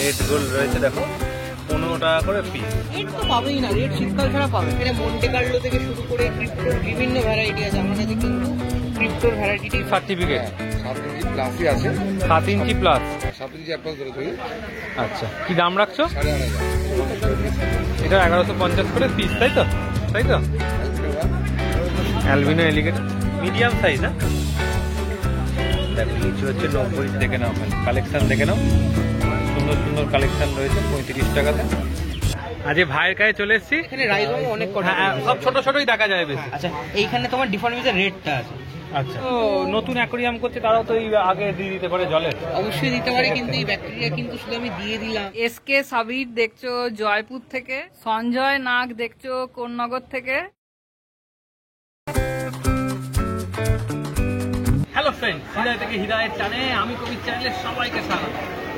Red gold রয়েছে দেখো 15 টাকা করে পিস। রেড তো পাবেই না, রেড শীতকাল ছাড়া পাবে। এখানে মন্টে কার্লো থেকে শুরু করে ক্রিপ্টোর বিভিন্ন ভ্যারাইটি আছে। আমার কাছে কিন্তু ক্রিপ্টোর ভ্যারাইটি সার্টিফিকেট 7 ইঞ্চি প্লাসই আছে, 7 ইঞ্চি প্লাস। 7 ইঞ্চি অ্যাপ্লাস ধরে ধরি। আচ্ছা, কি দাম রাখছো? 8,500। এটা 1150 করে পিস, তাই তো? তাই তো, অ্যালবিনো এলিগেটর মিডিয়াম সাইজ। হ্যাঁ দেখো নিচে হচ্ছে 90, দেখে নাও, কালেকশন দেখে নাও, সুন্দর সুন্দর কালেকশন রয়েছে 35 টাকাতে। আজ ভাইয়ের কাছে চলে এসেছি। এখানে রাইজম অনেক কটা, সব ছোট ছোটই দেখা যায় বেশি। আচ্ছা এইখানে তোমার ডিফর্মিজের রেডটা আছে। আচ্ছা, তো নতুন অ্যাকোরিয়াম করছে তারাও তো এই আগে দিয়ে দিতে পারে জলে? অবশ্যই দিতে পারে, কিন্তু এই ব্যাকটেরিয়া কিন্তু শুধু আমি দিয়ে দিলাম। এসকে সাবির দেখছো জয়পুর থেকে, সঞ্জয় নাগ দেখছো কোন্নগর থেকে। হ্যালো ফ্রেন্ড, হৃদয় থেকে হৃদয়ের টানে আমি কবির চ্যানেলে সবাইকে স্বাগত।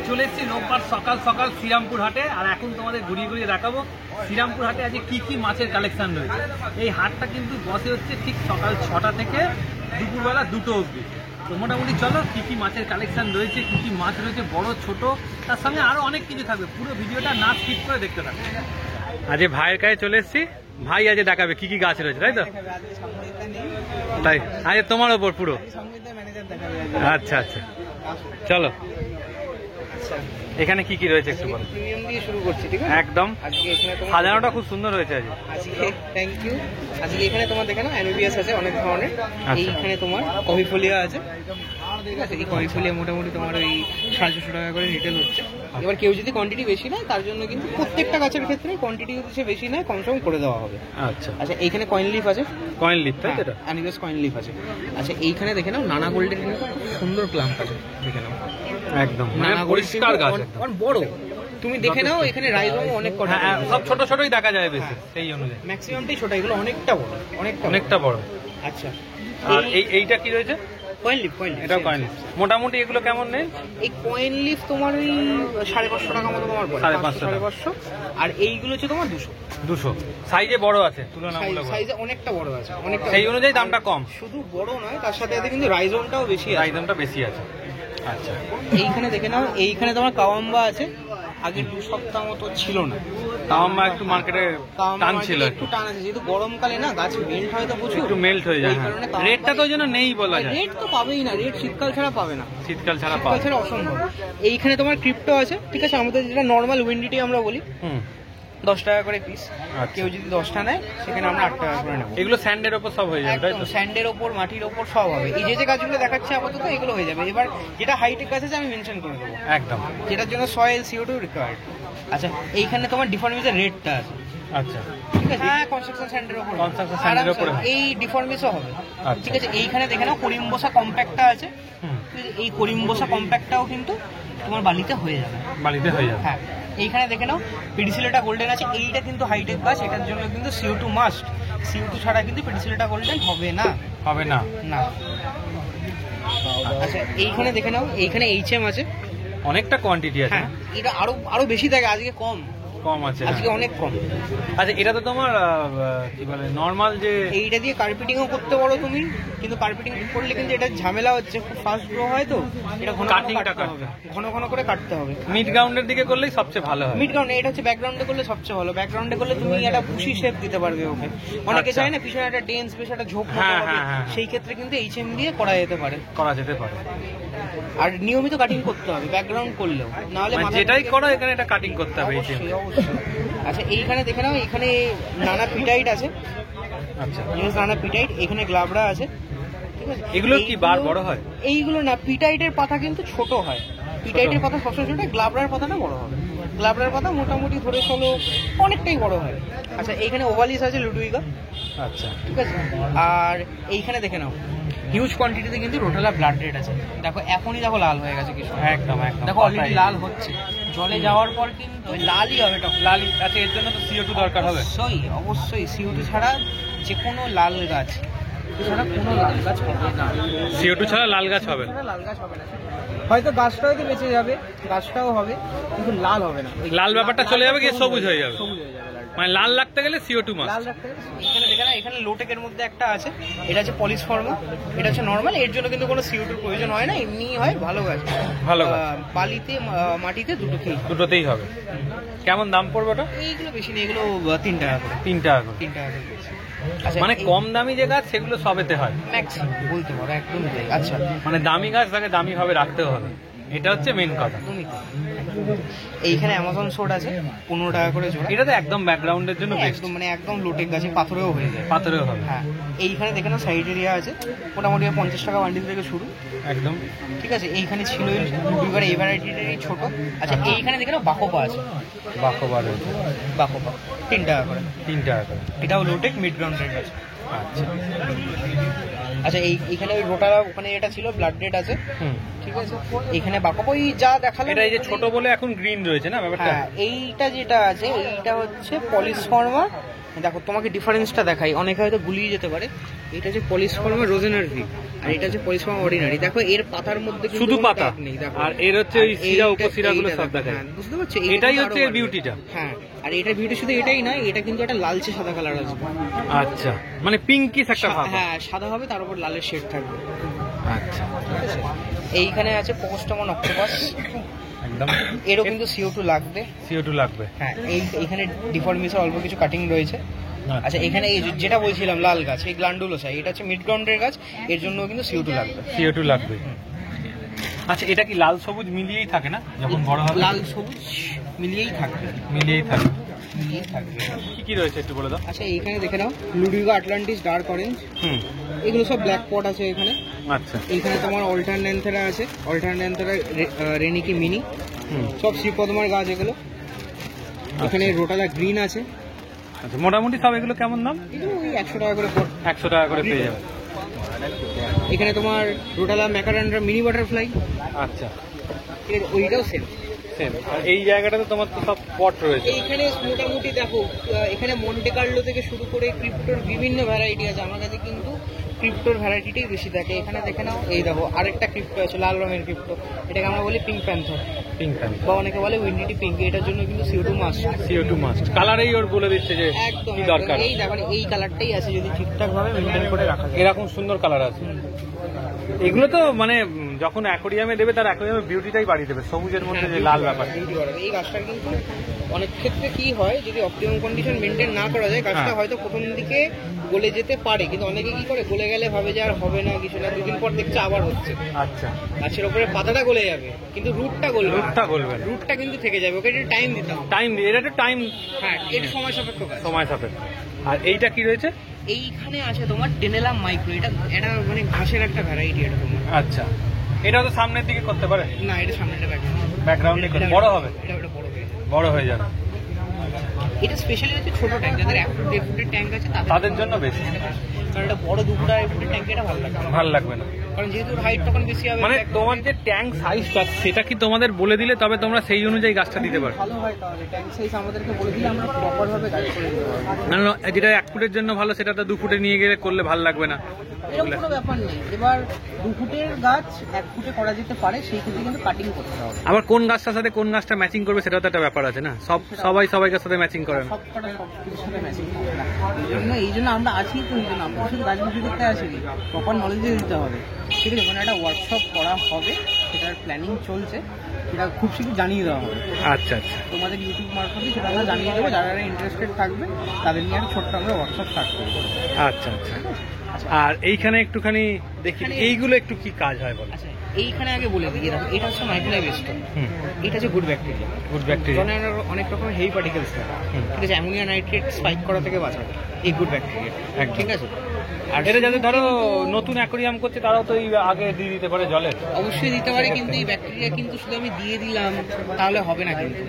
চলে এসেছি রোববার সকাল সকাল শ্রীরামপুর হাটে, আর এখন তোমাদের ঘুরিয়ে ঘুরিয়ে দেখাবো শ্রীরামপুর হাটে আজকে কি কি মাছের কালেকশন রয়েছে। এই হাটটা কিন্তু বসে হচ্ছে ঠিক সকাল 6টা থেকে দুপুরবেলা 2টো অবধি। তো মোটামুটি চলো কি কি মাছের কালেকশন রয়েছে, কি কি মাছ রয়েছে, বড় ছোট, তার সঙ্গে আরো অনেক কিছু থাকবে। পুরো ভিডিওটা না স্কিপ করে দেখতে থাকবে। আজ ভাইয়ের কাছে চলে এসেছি, ভাই আজ দেখাবে কি কি গাছ রয়েছে, তাই তো? তাই আজ তোমার ওপর পুরো। আচ্ছা আচ্ছা, চলো এখানে কি কি রয়েছে একটু বলো। প্রিমিয়াম দিয়ে শুরু করছি, ঠিক আছে? একদম, আজকে এখানে তোমার সাজানোটা খুব সুন্দর হয়েছে আজকে। Thank you. আজকে এখানে তোমার দেখে নাও অ্যানোবিয়াস আছে অনেক ধরনের। আচ্ছা। এইখানে তোমার কবিফোলিয়া আছে, ঠিক আছে? এই কবিফোলিয়া মোটামুটি তোমার ওই 450 টাকা করে রিটেল হচ্ছে। এবার কেউ যদি কোয়ান্টিটি বেশি নেয় তার জন্য কিন্তু প্রত্যেকটা গাছের ক্ষেত্রে কোয়ান্টিটি যদি সে বেশি নেয় কম সম করে দেওয়া হবে। আচ্ছা আচ্ছা এইখানে কয়েন লিফ আছে, কয়েন লিফ, তাই তো? এটা অ্যানোবিয়াস কয়েন লিফ আছে। আচ্ছা এইখানে দেখে নাও নানা গোল্ডের কিন্তু খুব সুন্দর ক্লাম্প আছে, দেখে নাও। একদম নানা পরিষ্কার গাছ, অনেক বড়। তুমি দেখে নাও এখানে রাইজম অনেক কটা, সব ছোট ছোটই দেখা যায় বেশি, সেই অনুযায়ী ম্যাক্সিমামটাই ছোট, এগুলো অনেকটা বড়, অনেকটা বড়। আচ্ছা আর এইটা কি রয়েছে? কয়েন লিফ, এটাও কয়েন লিফ। মোটামুটি এগুলো কেমন নেই? এই কয়েন লিফ তোমার ওই 550 টাকা মতো তোমার পড়ে, 550 550। আর এইগুলো হচ্ছে তোমার 200। সাইজে বড় আছে তুলনামূলক, সাইজে অনেকটা বড় আছে, অনেকটা। সেই অনুযায়ী দামটা কম। শুধু বড় নয়, তার সাথে সাথে কিন্তু রাইজমটাও বেশি আছে, দামটা বেশি আছে। আচ্ছা এইখানে দেখে নাও, এইখানে তোমার কাওয়াম্বা আছে। আগে 2 সপ্তাহ মতো ছিল না, কাওয়াম্বা একটু মার্কেটে টান ছিল, একটু টান আছে, যেহেতু গরমকালে না গাছ মেল্ট হয় তো প্রচুর, একটু মেল্ট হয়ে যায়। এই কারণে কাওয়াম্বা- রেটটা তো যেন নেই বলা যায়। রেট তো পাবেই না, রেট শীতকাল ছাড়া পাবে না, শীতকাল ছাড়া শীতকাল ছাড়া অসম্ভব। এইখানে তোমার ক্রিপ্টো আছে, ঠিক আছে? আমাদের যেটা নর্মাল উইন্ডিটি আমরা বলি, 10 টাকা করে পিস। কেউ যদি 10টা নেয় সেখানে আমরা 8 টাকা করে নেবো। এগুলো স্যান্ডের ওপর সব হয়ে যাবে, তাই তো? স্যান্ডের ওপর, মাটির ওপর সব হবে। এই যে গাছগুলো দেখাচ্ছে আপাতত এগুলো হয়ে যাবে। এবার যেটা হাইটেক গাছ আছে আমি মেনশন করে দেবো, একদম, যেটার জন্য সয়েল CO2 রিকোয়ার্ড। আচ্ছা এইখানে তোমার ডিফর্মিসের রেটটা আছে, আচ্ছা ঠিক আছে? হ্যাঁ, কনস্ট্রাকশন স্যান্ডের ওপর, Construction sand এর ওপরে। এই ডিফর্মিসও হবে, আচ্ছা। ঠিক আছে? এইখানে দেখে নাও করিম্বোসা কম্প্যাক্টটা আছে, এই করিম্বোসা কম্প্যাক্টটাও কিন্তু তোমার বালিতে হয়ে যাবে, বাড়িতে হয়ে যাবে। হ্যাঁ। এইখানে দেখে নাও পেডিসিলেটা গোল্ডেন আছে, এইটা কিন্তু হাইটেক গাছ, এটার জন্য কিন্তু CO2 মাস্ট। CO2 ছাড়া কিন্তু পেডিসিলেটা গোল্ডেন হবে না, হবে না। না। আচ্ছা এইখানে দেখে নাও, এইখানে HM আছে, অনেকটা কোয়ান্টিটি আছে। হ্যাঁ এটা আরো বেশি থাকে, আজকে কম, কম আছে, আজকে অনেক কম। আচ্ছা এটা তো তোমার কি বলে নর্মাল যে এইটা দিয়ে কার্পেটিংও করতে পারো তুমি, কিন্তু কার্পেটিং করলে কিন্তু এটা ঝামেলা হচ্ছে, খুব ফাস্ট গ্রো হয় তো, এটা ঘন ঘন Cutting টা কাটতে হবে, ঘন ঘন করে কাটতে হবে। মিড গ্রাউন্ডের দিকে করলেই সবচেয়ে ভালো হয়। মিড গ্রাউন্ডে, এটা হচ্ছে ব্যাকগ্রাউন্ডে করলে সবচেয়ে ভালো। ব্যাকগ্রাউন্ডে করলে তুমি একটা বুশি শেপ দিতে পারবে ওকে, অনেকে আচ্ছা। চায় না পিছনে একটা ডেন্স, বেশ একটা ঝোঁক মতো হ্যাঁ, হবে। হ্যাঁ, হ্যাঁ। সেই ক্ষেত্রে কিন্তু HM দিয়ে করা যেতে পারে, করা যেতে পারে। আর নিয়মিত কাটিং করতে হবে ব্যাকগ্রাউন্ড করলেও, নাহলে মানে মাথা যেটাই থেকে- করো এখানে এটা কাটিং করতে হবে। অবশ্যই অবশ্যই। আচ্ছা এইখানে দেখে নাও, এখানে নানা পিটাইট আছে, আচ্ছা নানা পিটাইট, এখানে গ্লাবড়া আছে, ঠিক আছে? এগুলো কি বার বড় হয়? এইগুলো না, পিটাইটের পাতা কিন্তু ছোট হয়, পিটাইটের পাতা সবসময় ছোট, গ্লাবড়ার পাতাটা বড় হবে। গ্লাবড়ার পাতা মোটামুটি ধরে চলো অনেকটাই বড় হয়। আচ্ছা এইখানে ওভালিস আছে, লুডুইগা, আচ্ছা ঠিক আছে? আর এইখানে দেখে নাও হিউজ কোয়ান্টিটিতে কিন্তু রোটালা ব্লাড রেড আছে, দেখো এখনই দেখো লাল হয়ে গেছে কিছু, একদম একদম দেখো অলরেডি লাল হচ্ছে, জলে যাওয়ার পর কিন্তু ওই লালই হবে টক। লালি। আচ্ছা এর জন্য তো CO2 দরকার হবে। অবশ্যই অবশ্যই, CO2 ছাড়া যে কোনো লাল গাছ, ছাড়া কোনো লাল গাছ হবে না, CO2 ছাড়া লাল গাছ হবে না। ছাড়া লাল গাছ হবে না। হয়তো গাছটা হয়তো বেঁচে যাবে, গাছটাও হবে, কিন্তু লাল হবে না। ওই লাল ব্যাপারটা চলে যাবে, গিয়ে সবুজ হয়ে যাবে। সবুজ হয়ে যাবে লালটা। মানে লাল রাখতে গেলে CO2 মাস্ট। লাল রাখতে গেলে এখানে দেখে না, এখানে লোটেকের মধ্যে একটা আছে, এটা হচ্ছে পলিশ ফর্মা, এটা হচ্ছে নর্মাল, এর জন্য কিন্তু কোনো CO2 প্রয়োজন হয় না, এমনি হয় ভালো গাছ। ভালো গাছ। বালিতে মাটিতে দুটোতেই হবে। কেমন দাম পড়বে ওটা? এইগুলো বেশি নেই, এগুলো 3 টাকা করে। 3 টাকা করে। 3 টাকা করে। আচ্ছা, মানে কম দামি যে গাছ সেগুলো সবেতে হয় ম্যাক্সিমাম বলতে পারো, একদম তাই। আচ্ছা, মানে দামি গাছ তাকে দামি ভাবে রাখতেও হবে, এটা হচ্ছে মেন কথা। একদমই তাই। এইখানে অ্যামাজন সোড আছে 15 টাকা করে জোড়া। এটা তো একদম ব্যাকগ্রাউন্ডের জন্য বেস্ট, একদম মানে একদম লোটেক গাছে পাথরেও হয়ে যায়। পাথরেও হবে। হ্যাঁ, এইখানে দেখে না সাইড এরিয়া আছে, মোটামুটি 50 টাকা বান্ডিল থেকে শুরু। একদম ঠিক আছে, এইখানে ছিল দুইবার এই ভ্যারাইটির ছোট। আচ্ছা, এইখানে দেখে না বাকোপা আছে, বাকোবা রয়েছে, বাকোপা 3 টাকা করে। 3 টাকা করে। এটাও লোটেক মিড গ্রাউন্ডের গাছ। আচ্ছা আচ্ছা, এইখানে ওই রোটারা ওখানে এটা ছিল ব্লাড রেড আছে। হুম, ঠিক আছে, এইখানে বাকোপা ওই যা দেখালো। এটা এই যে ছোট বলে এখন গ্রিন রয়েছে না ব্যাপারটা। হ্যাঁ, এইটা যেটা আছে এইটা হচ্ছে পলিশ ফর্মা। দেখো তোমাকে ডিফারেন্সটা দেখাই, অনেকে হয়তো গুলিয়ে যেতে পারে। এটা হচ্ছে পলিশ ফর্মা রোজেনার ভি, আর এটা হচ্ছে পলিশ ফর্মা অর্ডিনারি। দেখো এর পাতার মধ্যে কিন্তু শুধু কোনো পাতা দাগ নেই, দেখো। আর এর হচ্ছে ওই শিরা উপশিরাগুলো সব দেখায়। হ্যাঁ, বুঝতে পারছো, এটাই হচ্ছে এর বিউটিটা। হ্যাঁ, আর এটা বিউটি শুধু এটাই নয়, এটা কিন্তু একটা লালচে সাদা কালার আছে। আচ্ছা, মানে পিঙ্কিশ একটা ভাব। হ্যাঁ, সাদা হবে, তার উপর লালের শেড থাকবে। আচ্ছা, এইখানে আছে পোকোস্টামন অক্টোপাস, একদম এরও কিন্তু CO2 লাগবে। CO2 লাগবে। হ্যাঁ, এইখানে ডিফর্মিসের অল্প কিছু কাটিং রয়েছে। আচ্ছা, এখানে এই যেটা বলছিলাম লাল গাছ, এই গ্ল্যান্ডুলোসা, এটা হচ্ছে মিড গ্রাউন্ডের গাছ, এর জন্য কিন্তু CO2 লাগবে। CO2 লাগবে। আচ্ছা, এটা কি লাল সবুজ মিলিয়েই থাকে না যখন বড় হবে? লাল সবুজ মিলিয়েই থাকবে, মিলিয়েই থাকে। মিলিয়েই থাকবে। কি কি রয়েছে একটু বলে দাও। আচ্ছা, এইখানে দেখে নাও লুডিগো আটলান্টিস ডার্ক অরেঞ্জ, হুম, এগুলো সব ব্ল্যাক পট আছে এখানে। আচ্ছা, এইখানে তোমার অল্টারন্যান্থেরা আছে, অল্টারন্যান্থেরা রেনিকি মিনি, হুম, সব শ্রীপদ্মার গাছ এগুলো। এখানে রোটালা গ্রিন আছে, আচ্ছা। মোটামুটি সব এগুলো কেমন দাম? এগুলো ওই 100 টাকা করে পট। 100 টাকা করে পেয়ে যাবে। এখানে তোমার রোটালা ম্যাকারান্ডা মিনি বাটারফ্লাই, আচ্ছা, ঠিক আছে, ওইটাও সেম। সেম। আর এই জায়গাটাতে তোমার তো সব পট রয়েছে। এইখানে মোটামুটি দেখো, এখানে মন্টে কার্লো থেকে শুরু করে ক্রিপ্টোর বিভিন্ন ভ্যারাইটি আছে। আমার কাছে কিন্তু ক্রিপ্টোর ভ্যারাইটিটাই বেশি থাকে। এখানে দেখে নাও, এই দেখো আরেকটা ক্রিপ্টো আছে, লাল রঙের ক্রিপ্টো, এটাকে আমরা বলি পিঙ্ক প্যান্থার, পিঙ্ক বা অনেকে বলে উইন্ডিটি পিঙ্ক। এটার জন্য কিন্তু CO2 মাস্ট। CO2 must. কালারেই ওর বলে দিচ্ছে যে একদম কি একদম। দরকার। এই দেখো, এই কালারটাই আছে যদি ঠিকঠাক ভাবে মেনটেন করে রাখা যায়। এরকম সুন্দর কালার আছে। এগুলো তো মানে যখন অ্যাকোরিয়ামে দেবে তার অ্যাকোরিয়ামের বিউটিটাই বাড়িয়ে দেবে, সবুজের মধ্যে যে লাল ব্যাপার। এই গাছটার কিন্তু অনেক ক্ষেত্রে কি হয়, যদি অপটিমাম কন্ডিশন মেনটেন না করা যায়, গাছটা হ্যাঁ। হয়তো প্রথম দিকে গলে যেতে পারে, কিন্তু অনেকে কি করে গলে গেলে ভাবে যে আর হবে না কিছু না, দুদিন পর দেখছে আবার হচ্ছে। আচ্ছা, গাছের উপরে পাতাটা গলে যাবে কিন্তু রুটটা গলবে না। রুটটা গলবে না। রুটটা কিন্তু থেকে যাবে, ওকে একটু টাইম দিতে হবে। টাইম দিয়ে, এটা একটা টাইম, হ্যাঁ, এটা সময় সাপেক্ষ কাজ। সময় সাপেক্ষে। আর এইটা কি রয়েছে? এইখানে আছে তোমার ডেনেলাম মাইক্রো, এটা এটা মানে ঘাসের একটা ভ্যারাইটি। এটা তোমার আচ্ছা, এটা তো সামনের দিকে করতে পারে, না, এটা সামনেটা ব্যাকগ্রাউন্ড, ব্যাকগ্রাউন্ডে বড় হবে, এটা ওটা বড় হয়ে যাবে। বড় হয়ে যাবে। এটা স্পেশালি হচ্ছে ছোট ট্যাঙ্ক, যাদের 1 ফুট 1.5 ফুটের ট্যাঙ্ক আছে তাদের জন্য বেশি। কারণ এটা বড় 2 ফুট 2.5 ফুটের ট্যাঙ্ক, এটা ভালো লাগে না। ভালো লাগবে না, কারণ যেহেতু হাইট তখন বেশি হবে। মানে তোমার যে ট্যাঙ্ক সাইজটা সেটা কি তোমাদের বলে দিলে তবে তোমরা সেই অনুযায়ী গাছটা দিতে পারো? ভালো হয়, তাহলে ট্যাঙ্ক সাইজ আমাদেরকে বলে দিলে আমরা প্রপার ভাবে গাইড করে দিতে পারবো। না, যেটা 1 ফুটের জন্য ভালো সেটা তো 2 ফুটে নিয়ে গেলে করলে ভালো লাগবে না। এরকম কোনো ব্যাপার নেই। এবার 2 ফুটের গাছ 1 ফুটে করা যেতে পারে, সেই ক্ষেত্রে কিন্তু কাটিং করতে হবে। আবার কোন গাছটার সাথে কোন গাছটা ম্যাচিং করবে সেটাও তো একটা ব্যাপার আছে না, সবাইকার সাথে ম্যাচিং করে না। সব কটা সব কিছুর সাথে ম্যাচিং করবে না। এই জন্য আমরা আছি তো, এই জন্য আমরা শুধু গাছ বিক্রি করতে আসিনি, প্রপার নলেজ দিতে হবে। ঠিক আছে, ওখানে একটা ওয়ার্কশপ করা হবে, সেটার প্ল্যানিং চলছে, সেটা খুব শীঘ্র জানিয়ে দেওয়া হবে। আচ্ছা, আচ্ছা, তোমাদের ইউটিউব মারফতে সেটা আমরা জানিয়ে দেবো। যারা ইন্টারেস্টেড থাকবে তাদের নিয়ে একটা ছোট্ট আমরা ওয়ার্কশপ স্টার্ট করবো। আচ্ছা, আচ্ছা। আর এইখানে একটুখানি দেখি এইগুলো একটু কি কাজ হয় বলো। আচ্ছা, এইখানে আগে বলে দিই, দেখো এটা হচ্ছে মাইক্রোলাইভেস্ট, হুম, এটা হচ্ছে গুড ব্যাকটেরিয়া। Good bacteria. অনেক রকমের হেভি পার্টিকেলস থাকে, ঠিক আছে, অ্যামোনিয়া নাইট্রেট স্পাইক করা থেকে বাঁচাবে এই গুড ব্যাকটেরিয়া, ঠিক আছে। আর এটা যাদের ধরো নতুন অ্যাকোরিয়াম করছে তারাও তো এই আগে দিয়ে দিতে পারে জলে, অবশ্যই দিতে পারে, কিন্তু এই ব্যাকটেরিয়া কিন্তু শুধু আমি দিয়ে দিলাম তাহলে হবে না। কিন্তু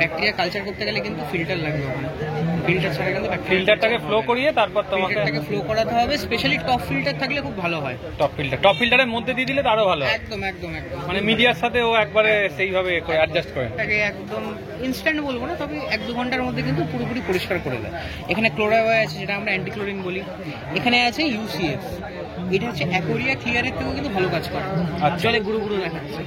ব্যাকটেরিয়া কালচার করতে গেলে কিন্তু ফিল্টার লাগবে ওখানে। ফিল্টার ছাড়া কিন্তু ফিল্টারটাকে ফ্লো করিয়ে তারপর তোমাকে ফিল্টারটাকে ফ্লো করাতে হবে। স্পেশালি টপ ফিল্টার থাকলে খুব ভালো হয়। টপ ফিল্টারের মধ্যে দিয়ে দিলে তো আরো ভালো হয়। একদম একদম একদম, মানে মিডিয়ার সাথে ও একবারে সেইভাবে অ্যাডজাস্ট করে, এটাকে একদম ইনস্ট্যান্ট বলবো না, তবে 1-2 ঘন্টার মধ্যে কিন্তু পুরোপুরি পরিষ্কার করে দেয়। এখানে ক্লোরাওয়ে আছে, যেটা আমরা অ্যান্টিক্লোরিন বলি। এখানে আছে UCF, এটা হচ্ছে অ্যাকোরিয়া ক্লিয়ারের থেকেও কিন্তু ভালো কাজ করে, জলে গুঁড়ো গুঁড়ো দেখাচ্ছে।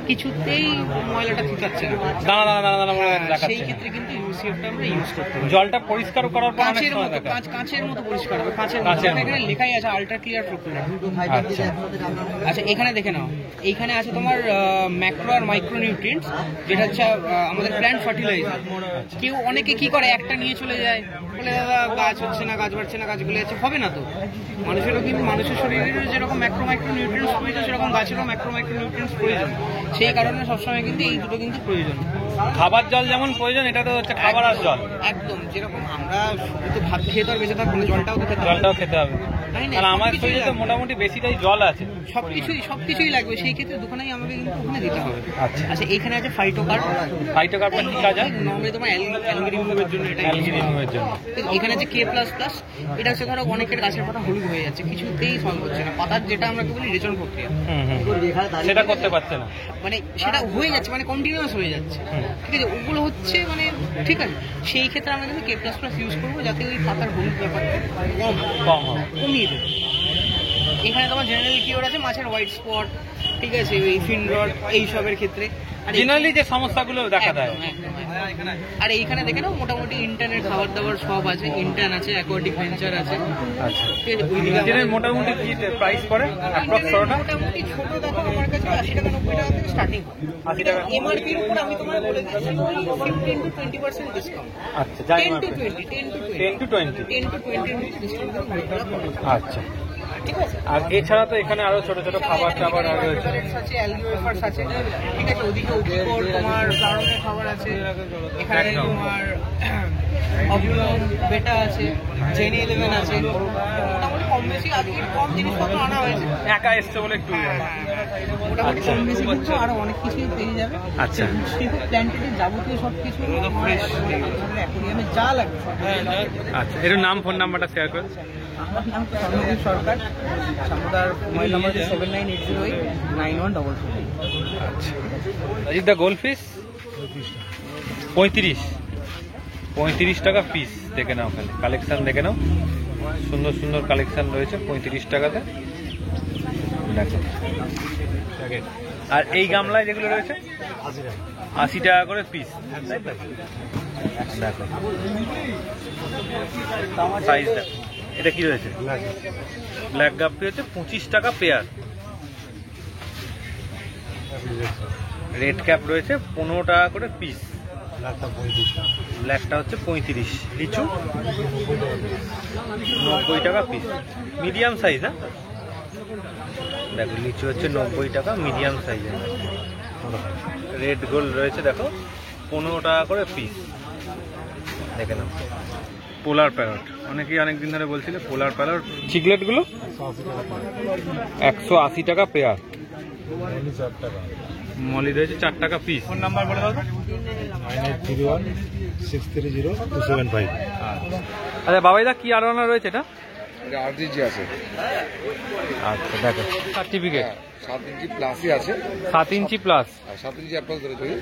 কিছুতেই ময়লাটা থুতাচ্ছে না। দানা দানা দানা দানা করে সেই দেখাচ্ছে। ক্ষেত্রে কিন্তু ইউসিএফটা আমরা ইউজ করতে পারি। জলটা পরিষ্কার করার পর অনেক কাঁচের সময় মতো দেখায়। কাঁচের মতো পরিষ্কার হবে, কাঁচের কাঁচের মতো। মতো। এখানে লেখাই আছে আল্ট্রা ক্লিয়ার প্রোক্লোরাইড। আচ্ছা আচ্ছা এখানে দেখে নাও, এইখানে আছে তোমার ম্যাক্রো আর মাইক্রো নিউট্রিয়েন্টস, যেটা হচ্ছে আমাদের প্ল্যান্ট ফার্টিলাইজার। কেউ অনেকে কি করে, একটা নিয়ে চলে যায়, বলে দাদা গাছ হচ্ছে না, গাছ বাড়ছে না, গাছ গলে যাচ্ছে। হবে না তো, মানুষেরও কিন্তু মানুষের শরীরেরও যেরকম ম্যাক্রো মাইক্রো নিউট্রিয়েন্টস প্রয়োজন, সেরকম গাছেরও ম্যাক্রো মাইক্রো নিউট্রিয়েন্টস প্রয়োজন। সেই কারণে সবসময় কিন্তু এই দুটো কিন্তু প্রয়োজন। খাবার জল যেমন প্রয়োজন, এটা তো হচ্ছে খাবার আর জল। একদম, যেরকম আমরা শুধু তো ভাত খেয়ে তো আর বেঁচে থাকবো না, জলটাও তো খেতে হবে। জলটাও খেতে হবে। তাই না? আর আমার সবকিছুই শরীরে তো লাগবে। মোটামুটি বেশিটাই জল আছে। সবকিছুই লাগবে, সেই ক্ষেত্রে দুখানেই আমাকে কিন্তু ওখানে দিতে হবে। আচ্ছা। আচ্ছা এখানে আছে ফাইটোকার্ব। ফাইটোকার্বটা কি কাজ হয়? নর্মালি তোমার অ্যালগি রিমুভের জন্য এটা অ্যালগি রিমুভের জন্য। এখানে আছে K++, এটা হচ্ছে ধরো অনেকের গাছের পাতা হলুদ হয়ে যাচ্ছে, কিছুতেই সলভ হচ্ছে না, পাতার যেটা আমরা বলি রেচন প্রক্রিয়া, সেটা করতে পারছে না। মানে সেটা হয়ে যাচ্ছে, মানে কন্টিনিউয়াস হয়ে যাচ্ছে, ঠিক আছে, ওগুলো হচ্ছে মানে ঠিক আছে। সেই ক্ষেত্রে আমরা কিন্তু K++ ইউজ করবো, যাতে ওই পাতার হলুদ ব্যাপারটা কম হবে। কমিয়ে দেবে। এখানে তোমার জেনারেল কিওর আছে মাছের হোয়াইট স্পট, ঠিক আছে, ওই ফিন রড এইসবের ক্ষেত্রে। আর জেনারেলি যে সমস্যাগুলো দেখা দেয়। আর এইখানে দেখে নাও মোটামুটি ইন্টারনেট খাবার দাবার সব আছে, ইন্টার্ন আছে, অ্যাকোয়াটিক ভেঞ্চার আছে, আচ্ছা। ঠিক আছে। ওইদিকে ইঞ্জিনের মোটামুটি কি প্রাইস পড়ে অ্যাপ্রক্স ষোলোটা? মোটামুটি ছোট দেখো আমার কাছে 80 টাকা 90 টাকা থেকে স্টার্টিং। 80 টাকা। এমআরপির উপর আমি তোমার বলে দিচ্ছি 15 to 20% ডিসকাউন্ট। আচ্ছা, যাই 10 to market. 20 10 to 10 to 20। Discount. আচ্ছা। ঠিক আছে। আর এছাড়া তো এখানে আরো ছোট ছোট খাবার টাবার আর রয়েছে। আছে, অ্যালগি ওয়েফার্স আছে, ঠিক আছে। ওদিকে ওদিকর তোমার ফ্লাওয়ারের খাবার আছে, এখানে একদম। তোমার অবলং বেটা আছে, জেন 11 আছে, মোটামুটি কম বেশি আজকে কম জিনিসপত্র আনা হয়েছে। একা এসছে বলে একটু মোটামুটি আচ্ছা। কম বেশি কিন্তু আরো অনেক কিছুই পেয়ে যাবে। আচ্ছা। প্ল্যান্টের যাবতীয় সব কিছু ফ্রেশ, অ্যাকোয়ারিয়ামে যা লাগবে সব পেয়ে যাবে। আচ্ছা, এর নাম ফোন নাম্বারটা শেয়ার করুন। আমার নাম তো স্বর্ণদীপ সরকার, আমাদের মোবাইল নাম্বার 79809144। আচ্ছা। অজিত দা গোল্ড ফিশ 35 টাকা পিস। দেখে নাও, ওখানে কালেকশন দেখে নাও, সুন্দর সুন্দর কালেকশন রয়েছে 35 টাকাতে। দেখো, আর এই গামলায় যেগুলো রয়েছে 80 টাকা করে পিস। দেখো সাইজ দেখো, এটা কি রয়েছে? ব্ল্যাক গাপ্পি হচ্ছে 25 টাকা পেয়ার। রেড ক্যাপ রয়েছে 15 টাকা করে পিস। ব্ল্যাকটা হচ্ছে 35। লিচু 90 টাকা পিস, মিডিয়াম সাইজ। হ্যাঁ দেখো, লিচু হচ্ছে 90 টাকা মিডিয়াম সাইজের। রেড গোল্ড রয়েছে দেখো 15 টাকা করে পিস। দেখে নাও, পোলার প্যারট, অনেকেই অনেকদিন ধরে বলছিল পোলার প্যারট। চিকলেটগুলো 180 টাকা পেয়ার। মলি রয়েছে 4 টাকা পিস। ফোন নাম্বার বলে দাও। 9831630275। আচ্ছা বাবাইদা, কি আলোচনা রয়েছে এটা? এটা আরজিজি আছে। আচ্ছা দেখো, সার্টিফিকেট 7 ইঞ্চি প্লাসই আছে, 7 ইঞ্চি প্লাস। আর 7 ইঞ্চি অ্যাপল ধরে তৈরি।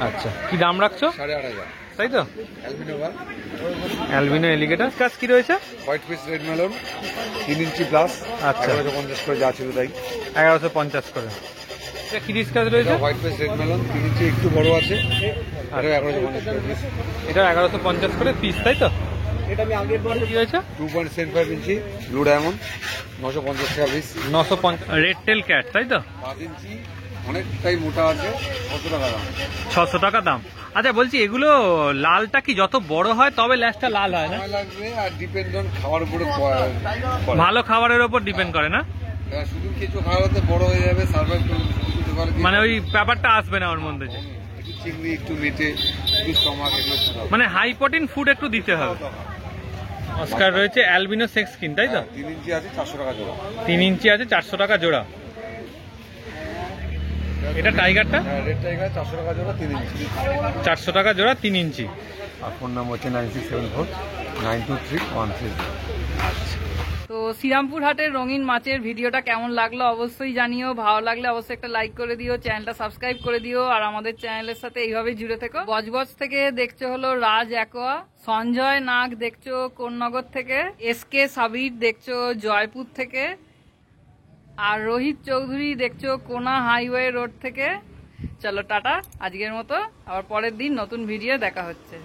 আচ্ছা, কি দাম রাখছো? 8,500। তাই তো? অ্যালবিনো ওয়ান, অ্যালবিনো এলিগেটর কাজ কি রয়েছে? White fish red melon 3 inch plus. আচ্ছা। 1150 করে যা ছিল তাই। 1150 করে। এটা কি কাজ রয়েছে? হোয়াইট ফিশ রেড মেলন 3 ইঞ্চি একটু বড় আছে, আর 1150 করে পিস। এটা 1150 করে পিস, তাই তো? এটা আমি আগের বার কি হয়েছে? 2.75 ইঞ্চি ব্লু ডায়মন্ড 950 টাকা পিস। 950। রেড টেল ক্যাট, তাই তো? 5 ইঞ্চি অনেকটাই মোটা আছে, 600 টাকা দাম। 600 টাকা দাম। আচ্ছা বলছি, এগুলো লালটা কি যত বড় হয় তবে ল্যাসটা লাল হয় না? সময় লাগবে, আর ডিপেন্ড অন খাওয়ার উপরে ভালো খাবারের উপর ডিপেন্ড করে না? শুধু কিছু খাওয়াতে বড় হয়ে যাবে, সার্ভাইভ করবে, কিছু খাওয়ালে মানে ওই ব্যাপারটা আসবে না ওর মধ্যে যে, একটু চিংড়ি, একটু মেটে, একটু স্টমাক, এগুলো একটু দাও। মানে হাই প্রোটিন ফুড একটু দিতে হবে। অস্কার রয়েছে অ্যালবিনো সেক্স স্কিন, তাই তো? 3 ইঞ্চি আছে 400 টাকা জোড়া। 3 ইঞ্চি আছে 400 টাকা জোড়া। এটা টাইগারটা রেড টাইগার 400 টাকা জোড়া 3 ইঞ্চি। 400 টাকা জোড়া 3 ইঞ্চি। আর ফোন নাম্বার হচ্ছে 9674923130। তো শ্রীরামপুর হাটের রঙিন মাছের ভিডিওটা কেমন লাগলো অবশ্যই জানিও। ভালো লাগলে অবশ্যই একটা লাইক করে দিও, চ্যানেলটা সাবস্ক্রাইব করে দিও, আর আমাদের চ্যানেলের সাথে এইভাবেই জুড়ে থেকো। বজবজ থেকে দেখছো হলো রাজ অ্যাকোয়া, সঞ্জয় নাগ দেখছো কোন্নগর থেকে, এসকে সাবির দেখছো জয়পুর থেকে, আর রোহিত চৌধুরী দেখছো কোনা হাইওয়ে রোড থেকে, চলো টাটা, আজকের মতো আবার পরের দিন নতুন ভিডিও দেখা হচ্ছে।